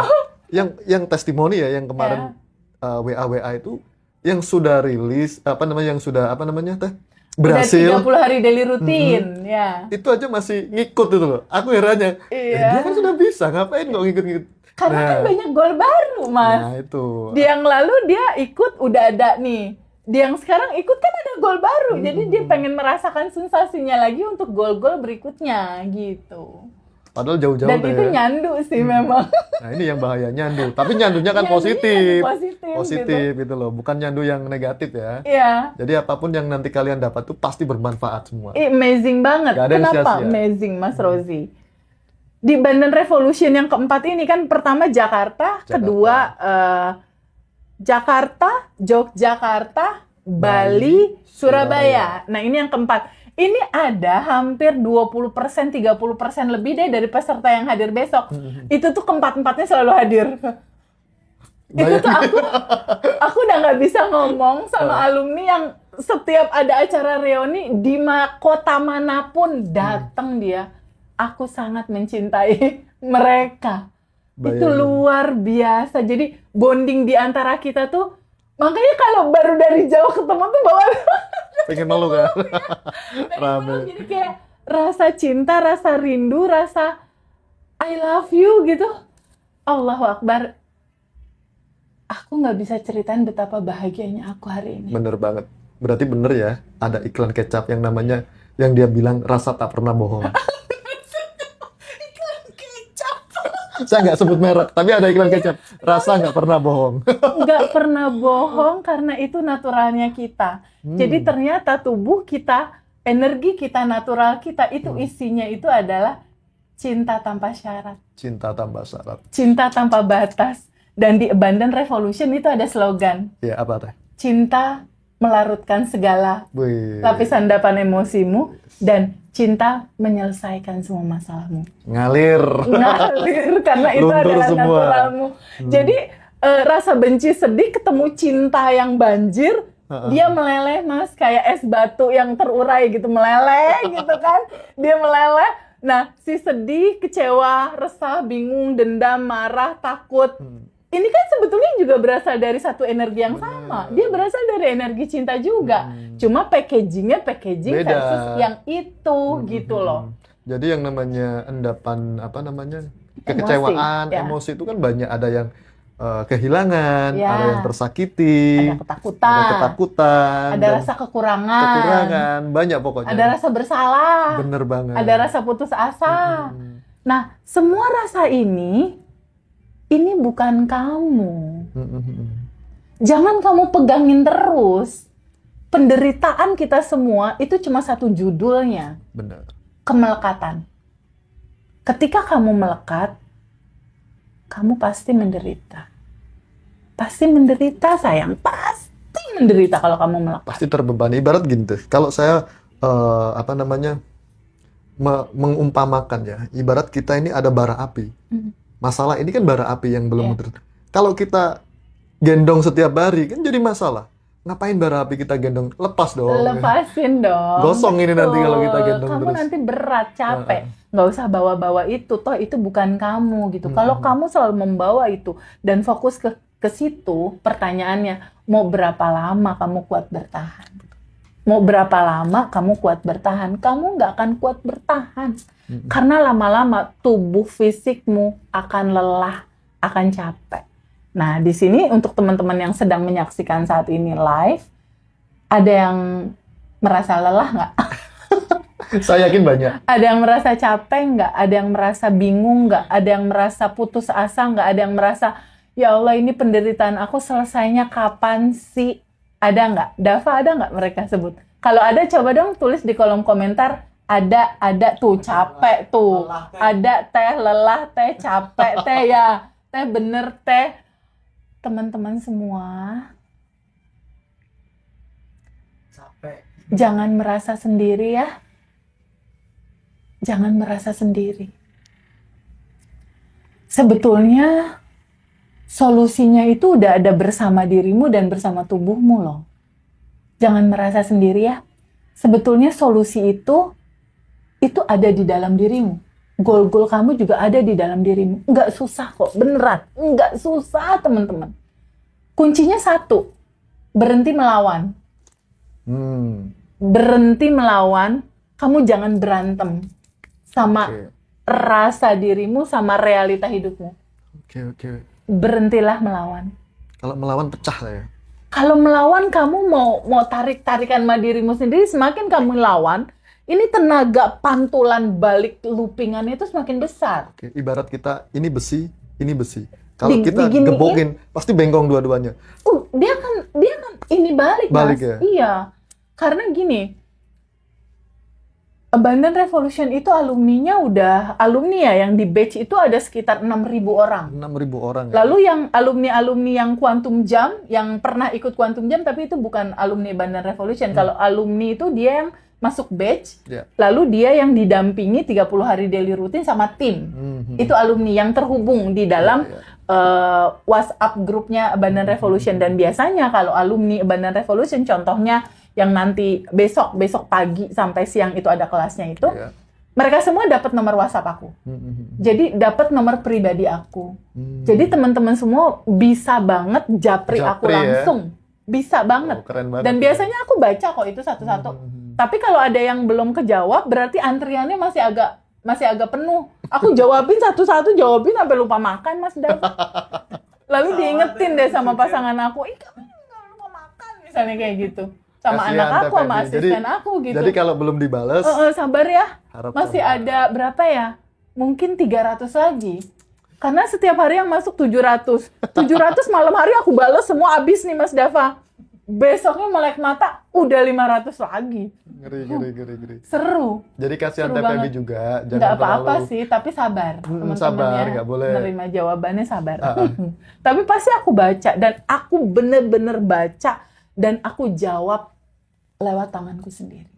Yang testimoni ya, yang kemarin WA itu, yang sudah rilis, yang sudah teh? Berhasil. Udah 30 hari daily rutin, ya. Itu aja masih ngikut itu loh. Aku herannya. Iya. Dia kan sudah bisa, ngapain kok ngikut-ngikut? Karena kan banyak goal baru, Mas. Nah, itu. Di yang lalu dia ikut udah ada nih. Di yang sekarang ikut kan ada goal baru. Jadi dia pengen merasakan sensasinya lagi untuk goal-goal berikutnya gitu. Padahal jauh-jauh Dan deh itu ya. nyandu sih memang. Nah, ini yang bahaya, nyandu. Tapi nyandunya kan Nyandunya positif. positif gitu loh. Bukan nyandu yang negatif ya. Iya. Jadi apapun yang nanti kalian dapat tuh pasti bermanfaat semua. Amazing banget. Gak ada yang Kenapa sia-sia. amazing, Mas Rozi? Di Abundant Revolution yang keempat ini kan pertama Jakarta. Kedua Jakarta, Yogyakarta, Bali, Surabaya. Nah, ini yang keempat. Ini ada hampir 20%, 30% lebih deh dari peserta yang hadir besok. Itu tuh keempat-empatnya selalu hadir. Itu tuh aku udah nggak bisa ngomong sama alumni yang setiap ada acara reuni di kota manapun datang dia. Aku sangat mencintai mereka. Itu Bayangin. luar biasa. Jadi bonding di antara kita tuh, makanya kalau baru dari jauh ketemu tuh bawaan Pengen malu kan? Rame. jadi kayak rasa cinta, rasa rindu, rasa I love you gitu. Allahu Akbar. Aku nggak bisa ceritain betapa bahagianya aku hari ini. Bener banget. Berarti bener ya, ada iklan kecap yang namanya, yang dia bilang rasa tak pernah bohong. Iklan kecap. Saya nggak sebut merek, tapi ada iklan kecap. Rasa nggak pernah bohong. Nggak pernah bohong karena itu naturalnya kita. Jadi ternyata tubuh kita, energi kita, natural kita, itu isinya itu adalah cinta tanpa syarat. Cinta tanpa syarat. Cinta tanpa batas. Dan di Abundant Revolution itu ada slogan. Ya, apa teh? Cinta melarutkan segala Wih. lapisan endapan emosimu dan cinta menyelesaikan semua masalahmu. Ngalir. Ngalir karena itu Luntur adalah semua. naturalmu. Jadi rasa benci sedih ketemu cinta yang banjir, dia meleleh, Mas, kayak es batu yang terurai gitu, meleleh gitu kan. Dia meleleh. Nah, si sedih, kecewa, resah, bingung, dendam, marah, takut. Ini kan sebetulnya juga berasal dari satu energi yang sama. Dia berasal dari energi cinta juga. Cuma packaging Beda. versus yang itu gitu loh. Jadi yang namanya endapan, kekecewaan, ya. emosi itu kan banyak. Ada yang kehilangan, Ya. ada yang tersakiti, Ada ketakutan, ada rasa kekurangan, banyak pokoknya. ada rasa bersalah, Bener banget. ada rasa putus asa. Nah, semua rasa ini bukan kamu. Jangan kamu pegangin terus. Penderitaan kita semua itu cuma satu judulnya, Bener. kemelekatan. Ketika kamu melekat, kamu pasti menderita. Pasti menderita, sayang. Pasti menderita kalau kamu melekat. Pasti terbebani. Ibarat gini tuh, kalau saya mengumpamakan ya, ibarat kita ini ada bara api. Masalah ini kan bara api yang belum Yeah. Kalau kita gendong setiap hari kan jadi masalah. ngapain bara api kita gendong? Lepas dong. Lepasin dong. Gosong ini nanti kalau kita Betul. gendong Kamu terus. nanti berat, capek. Nggak usah bawa-bawa itu, toh itu bukan kamu gitu. Kalau kamu selalu membawa itu dan fokus ke situ, pertanyaannya, mau berapa lama kamu kuat bertahan? Mau berapa lama kamu kuat bertahan? Kamu nggak akan kuat bertahan. Karena lama-lama tubuh fisikmu akan lelah, akan capek. Nah, di sini untuk teman-teman yang sedang menyaksikan saat ini live, ada yang merasa lelah nggak? Saya yakin banyak. Ada yang merasa capek nggak? Ada yang merasa bingung nggak? Ada yang merasa putus asa nggak? Ada yang merasa, ya Allah ini penderitaan aku selesainya kapan sih? Ada nggak? Dava, ada nggak mereka sebut? Kalau ada, coba dong tulis di kolom komentar. Ada tuh, capek tuh. Lelah, teh. Ada teh, lelah teh, capek teh ya. Teh bener teh. Teman-teman semua, Capek. jangan merasa sendiri ya. Jangan merasa sendiri. Sebetulnya solusinya itu udah ada bersama dirimu dan bersama tubuhmu loh. Jangan merasa sendiri ya. Sebetulnya solusi itu ada di dalam dirimu. Goal-goal kamu juga ada di dalam dirimu. Nggak susah kok, beneran. Nggak susah, teman-teman. Kuncinya satu, berhenti melawan. Berhenti melawan, kamu jangan berantem sama rasa dirimu, sama realita hidupmu. Oke. Berhentilah melawan. Kalau melawan pecah saya. Kalau melawan, kamu mau tarik-tarikan sama dirimu sendiri, semakin kamu lawan, ini tenaga pantulan balik loopingannya itu semakin besar. Oke, ibarat kita ini besi. Kalau kita Diginiin, gebokin, pasti bengkong dua-duanya. Dia kan ini balik Balik Mas. ya? Iya. Karena gini, Abundant Revolution itu alumni ya, yang di batch itu ada sekitar 6.000 orang. 6.000 orang ya? Lalu yang alumni yang Quantum Jump, yang pernah ikut Quantum Jump, tapi itu bukan alumni Abundant Revolution. Kalau alumni itu dia yang masuk batch, lalu dia yang didampingi 30 hari daily routine sama tim. Itu alumni yang terhubung di dalam WhatsApp grupnya Abundant Revolution. Dan biasanya kalau alumni Abundant Revolution, contohnya yang nanti besok pagi sampai siang itu ada kelasnya itu, mereka semua dapat nomor WhatsApp aku. Jadi dapat nomor pribadi aku. Jadi teman-teman semua bisa banget japri aku langsung. Bisa banget. Keren banget. Dan biasanya aku baca kok itu satu-satu. Tapi kalau ada yang belum kejawab, berarti antriannya masih agak penuh. Aku jawabin satu-satu, sampai lupa makan, Mas Dav. Lalu diingetin deh sama pasangan aku, kamu nggak lupa makan, misalnya kayak gitu. Sama Kasian anak aku, sama TPB. asisten aku gitu. Jadi kalau belum dibales, sabar ya. Masih sabar. ada berapa ya? Mungkin 300 lagi. Karena setiap hari yang masuk 700. 700 malam hari aku bales semua habis nih Mas Dava. Besoknya melek mata udah 500 lagi. Ngeri. Seru. Jadi kasihan Seru TPB banget. juga. Nggak apa-apa sih, tapi sabar. Sabar, Teman-temannya nggak boleh. menerima jawabannya sabar. Tapi pasti aku baca, dan aku bener-bener baca, dan aku jawab lewat tanganku sendiri.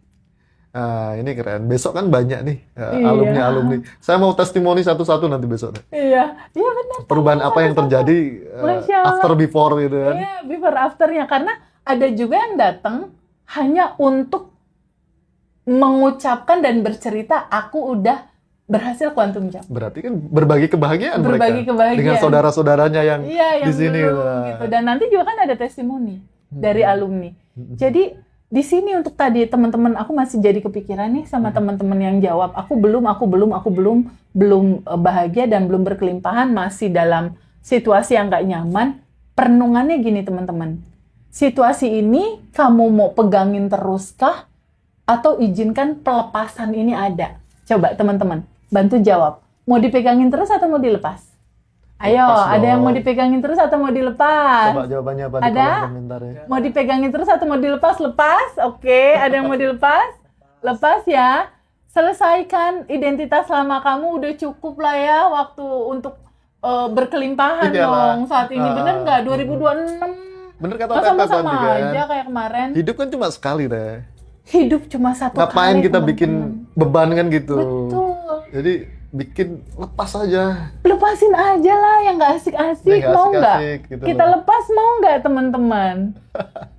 Ini keren. Besok kan banyak nih Iya. alumni. Saya mau testimoni satu-satu nanti besok. Iya benar. Perubahan apa yang terjadi Masya Allah. after before gitu kan? Iya, before afternya. Karena ada juga yang datang hanya untuk mengucapkan dan bercerita, aku udah berhasil quantum jump. Berarti kan berbagi kebahagiaan Berbagi mereka kebahagiaan. dengan saudara-saudaranya yang Iya, di sini. belum, gitu. Dan nanti juga kan ada testimoni dari alumni. Jadi di sini untuk tadi teman-teman, aku masih jadi kepikiran nih sama teman-teman yang jawab, aku belum bahagia dan belum berkelimpahan, masih dalam situasi yang nggak nyaman. Perenungannya gini teman-teman, situasi ini kamu mau pegangin teruskah atau izinkan pelepasan ini ada? Coba teman-teman bantu jawab, mau dipegangin terus atau mau dilepas? Ayo, Lepas ada yang dong. mau dipegangin terus atau mau dilepas? Coba jawabannya apa di Ada? kolom komentar ya. Mau dipegangin terus atau mau dilepas? Lepas, oke. Ada yang mau dilepas? Lepas ya. Selesaikan identitas lama kamu, udah cukup lah ya waktu untuk berkelimpahan Iyalah. dong saat ini. Bener nggak? 2026. Bener kata Masa Tata sama-sama tadi kan. aja kayak kemarin. Hidup kan cuma sekali deh. Hidup cuma satu Ngapain kali, kita teman-teman. bikin beban kan gitu. Betul. Jadi bikin lepas aja. Lepasin aja lah yang nggak asik-asik, Yang nggak mau nggak? asik-asik, gitu Kita loh. lepas mau nggak teman-teman?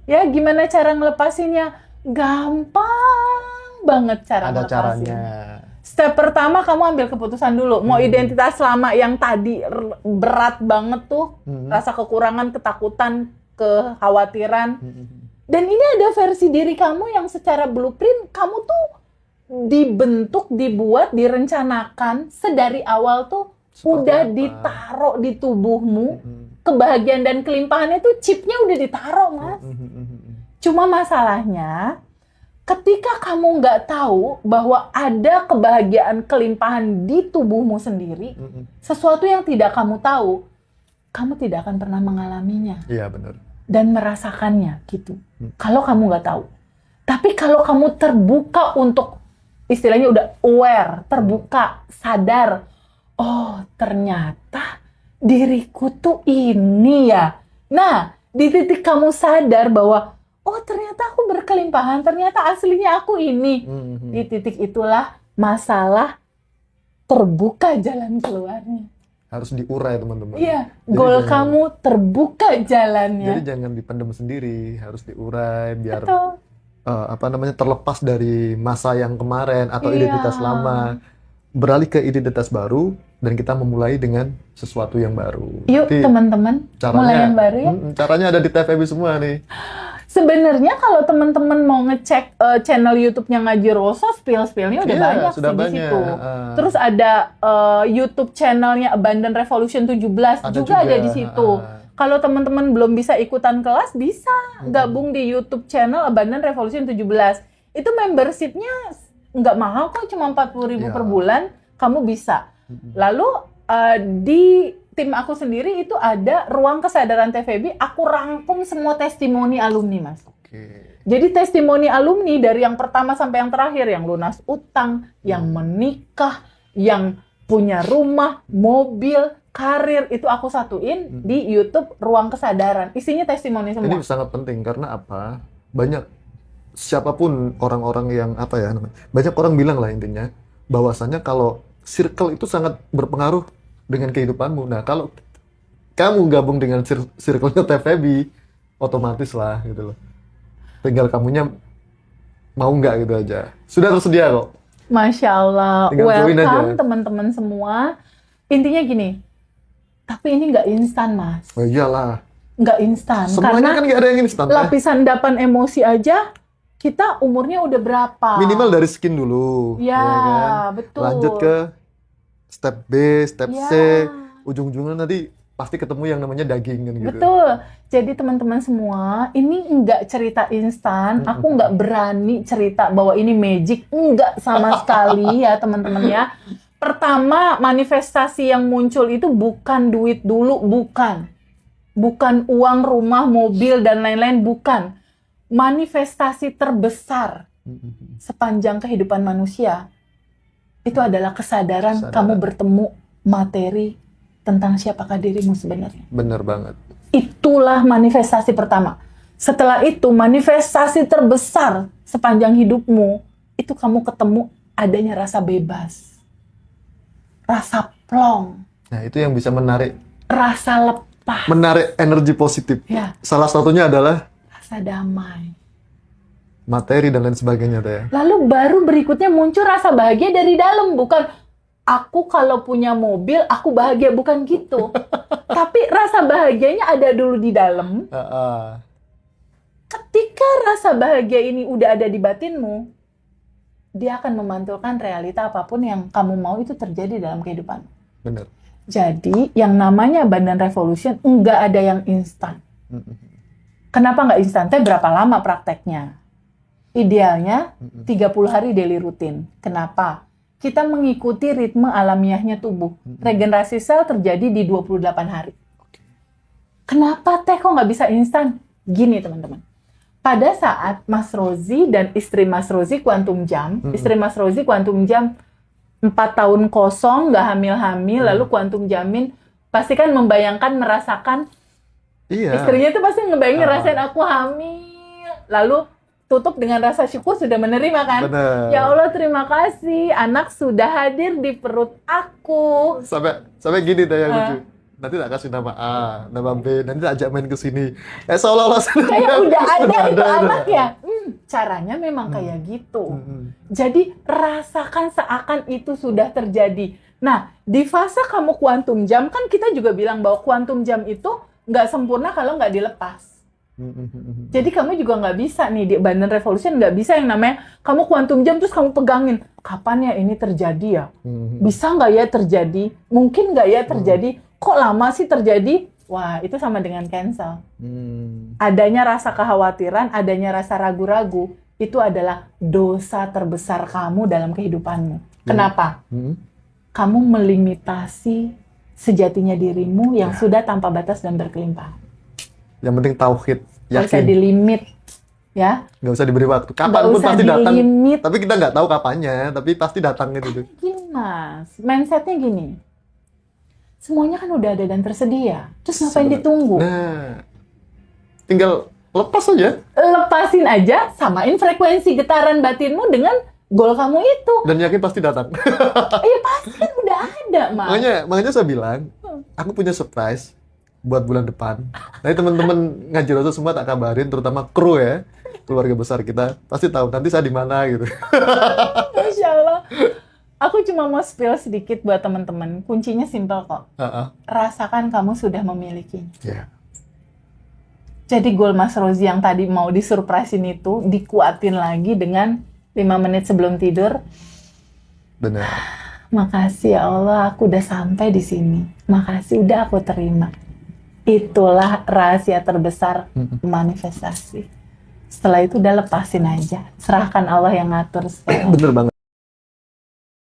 Ya gimana cara ngelepasinnya? Gampang banget cara Ada ngelepasin. caranya. Step pertama kamu ambil keputusan dulu. Mau identitas lama yang tadi berat banget tuh, rasa kekurangan, ketakutan, kekhawatiran. Dan ini ada versi diri kamu yang secara blueprint kamu tuh dibentuk, dibuat, direncanakan sedari awal tuh Seperti udah apa? ditaruh di tubuhmu. Kebahagiaan dan kelimpahannya tuh chipnya udah ditaruh, Mas. Cuma masalahnya ketika kamu nggak tahu bahwa ada kebahagiaan kelimpahan di tubuhmu sendiri, sesuatu yang tidak kamu tahu, kamu tidak akan pernah mengalaminya Iya benar. dan merasakannya gitu. Kalau kamu nggak tahu. Tapi kalau kamu terbuka untuk istilahnya udah aware, terbuka, sadar, oh ternyata diriku tuh ini ya. Nah, di titik kamu sadar bahwa oh ternyata aku berkelimpahan, ternyata aslinya aku ini. Di titik itulah masalah terbuka jalan keluarnya. Harus diurai teman-teman. Iya, Jadi goal jangan- kamu terbuka jalannya. Jadi jangan dipendam sendiri, harus diurai biar Betul. terlepas dari masa yang kemarin atau Iya. identitas lama, beralih ke identitas baru dan kita memulai dengan sesuatu yang baru. Yuk Nanti teman-teman, mulai yang baru ya. Caranya ada di TFEB semua nih. Sebenarnya kalau teman-teman mau ngecek channel YouTube-nya Ngaji Roso, spill-spillnya udah Iya, banyak sudah sih di banyak. situ. Terus ada YouTube channelnya Abundant Revolution 17 Ada juga ada juga, di situ. Kalau teman-teman belum bisa ikutan kelas, bisa gabung di YouTube channel Abundant Revolution 17. Itu membership-nya nggak mahal kok, cuma 40.000 Iya. per bulan, kamu bisa. Lalu di tim aku sendiri itu ada ruang kesadaran TVB, aku rangkum semua testimoni alumni, Mas. Oke. Jadi testimoni alumni dari yang pertama sampai yang terakhir, yang lunas utang, yang menikah, yang punya rumah, mobil, karir, itu aku satuin di YouTube Ruang Kesadaran. Isinya testimoni semua. Ini sangat penting karena apa? Banyak siapapun orang-orang yang banyak orang bilang lah intinya bahwasanya kalau circle itu sangat berpengaruh dengan kehidupanmu. Nah, kalau kamu gabung dengan circle-nya TVB, otomatis lah gitu loh. Tinggal kamunya mau nggak gitu aja. Sudah tersedia kok. Masya Allah. Tinggal join aja. Welcome teman-teman semua. Intinya gini, tapi ini nggak instan, Mas. Oh iyalah. Nggak instan. Semuanya Karena kan nggak ada yang instan. lapisan endapan emosi aja, kita umurnya udah berapa? Minimal dari skin dulu. Ya, kan? betul. Lanjut ke step B, step Ya. C. Ujung-ujungnya nanti pasti ketemu yang namanya daging kan gitu. Betul. Jadi teman-teman semua, ini nggak cerita instan. Aku nggak berani cerita bahwa ini magic. Nggak sama sekali ya teman-teman ya. Pertama, manifestasi yang muncul itu bukan duit dulu, bukan. Bukan uang, rumah, mobil, dan lain-lain, bukan. Manifestasi terbesar sepanjang kehidupan manusia itu adalah kesadaran kamu bertemu materi tentang siapakah dirimu sebenarnya. Bener banget. Itulah manifestasi pertama. Setelah itu, manifestasi terbesar sepanjang hidupmu, itu kamu ketemu adanya rasa bebas. Rasa plong. Nah, itu yang bisa menarik Rasa lepas. energi positif. Ya, Salah satunya adalah rasa damai. materi dan lain sebagainya tuh ya. Lalu baru berikutnya muncul rasa bahagia dari dalam. Bukan, aku kalau punya mobil, aku bahagia. Bukan gitu. Tapi rasa bahagianya ada dulu di dalam. Ketika rasa bahagia ini udah ada di batinmu, dia akan memantulkan realita apapun yang kamu mau itu terjadi dalam kehidupan. Bener. Jadi, yang namanya Abundant Revolution nggak ada yang instan. Kenapa nggak instan? Teh berapa lama prakteknya? Idealnya 30 hari daily rutin. Kenapa? Kita mengikuti ritme alamiahnya tubuh. Regenerasi sel terjadi di 28 hari. Kenapa teh kok nggak bisa instan? Gini teman-teman. Pada saat Mas Rozi dan istri Mas Rozi Quantum Jam, istri Mas Rozi Quantum Jam 4 tahun kosong, nggak hamil-hamil, lalu Quantum Jamin, pasti kan membayangkan, merasakan, Iya. istrinya tuh pasti ngebayangin ngerasain aku hamil, lalu tutup dengan rasa syukur sudah menerima kan? Bener. Ya Allah terima kasih, anak sudah hadir di perut aku. Sampai gini deh yang lucu. Nanti tak kasih nama A, nama B, nanti tak ajak main ke sini. Seolah-olah Kayak udah ada itu anak ya. Caranya memang kayak gitu. Jadi rasakan seakan itu sudah terjadi. Nah, di fase kamu kuantum jam, kan kita juga bilang bahwa kuantum jam itu nggak sempurna kalau nggak dilepas. Jadi kamu juga nggak bisa nih, di Abundant Revolution nggak bisa yang namanya kamu kuantum jam terus kamu pegangin. Kapan ya ini terjadi ya? Bisa nggak ya terjadi? Mungkin nggak ya terjadi? Kok lama sih terjadi? Wah, itu sama dengan cancel. Adanya rasa kekhawatiran, adanya rasa ragu-ragu, itu adalah dosa terbesar kamu dalam kehidupanmu. Kenapa? Kamu melimitasi sejatinya dirimu yang sudah tanpa batas dan berkelimpahan. Yang penting tauhid, Nggak usah yakin. dilimit, ya. Nggak usah diberi waktu. Kapan Nggak pun usah pasti datang. dilimit. Tapi kita nggak tahu kapannya, tapi pasti datang gitu. Gini mas, mindsetnya gini. Semuanya kan udah ada dan tersedia. Terus ngapain ditunggu? Nah, tinggal lepas aja. Lepasin aja, samain frekuensi getaran batinmu dengan goal kamu itu. Dan yakin pasti datang. Iya pasti kan udah ada mas. Makanya saya bilang, aku punya surprise buat bulan depan. Nanti teman-teman ngaji Rasul semua tak kabarin, terutama kru ya, keluarga besar kita pasti tahu nanti saya di mana gitu. Masya Allah. Aku cuma mau spill sedikit buat teman-teman. Kuncinya simpel kok. Rasakan kamu sudah memiliki. Yeah. Jadi goal Mas Rozi yang tadi mau disurprisein itu dikuatin lagi dengan 5 menit sebelum tidur. Benar. Makasih ya Allah, aku udah sampai di sini. Makasih udah aku terima. Itulah rahasia terbesar manifestasi. Setelah itu udah lepasin aja. Serahkan Allah yang ngatur. Bener banget.